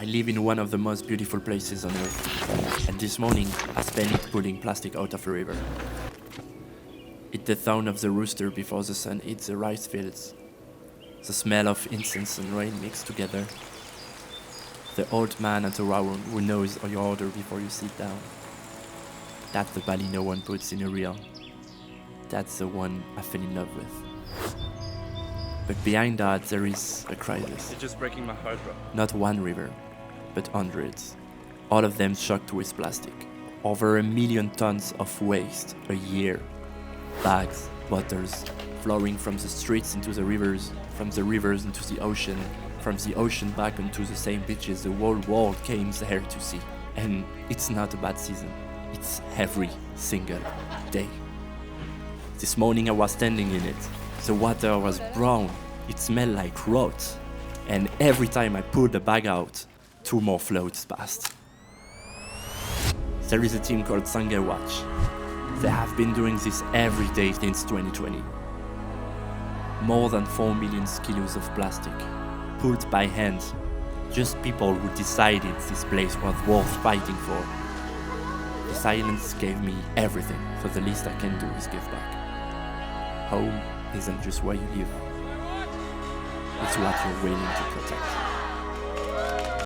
I live in one of the most beautiful places on earth, and this morning I spent it pulling plastic out of a river. It's the sound of the rooster before the sun hits the rice fields, the smell of incense and rain mixed together, the old man at the round who knows your order before you sit down. That's the Bali no one puts in a reel. That's the one I fell in love with. But behind that there is a crisis. You're just breaking my heart, bro. Not one river, but hundreds. All of them choked with plastic. Over 1 million tons of waste a year. Bags, bottles, flowing from the streets into the rivers, from the rivers into the ocean, from the ocean back onto the same beaches the whole world came there to see. And it's not a bad season. It's every single day. This morning I was standing in it. The water was brown. It smelled like rot. And every time I pulled the bag out, 2 more floats passed. There is a team called Sungai Watch. They have been doing this every day since 2020. More than 4 million kilos of plastic, pulled by hand. Just people who decided this place was worth fighting for. The silence gave me everything, so the least I can do is give back. Home isn't just where you live, it's what you're willing to protect.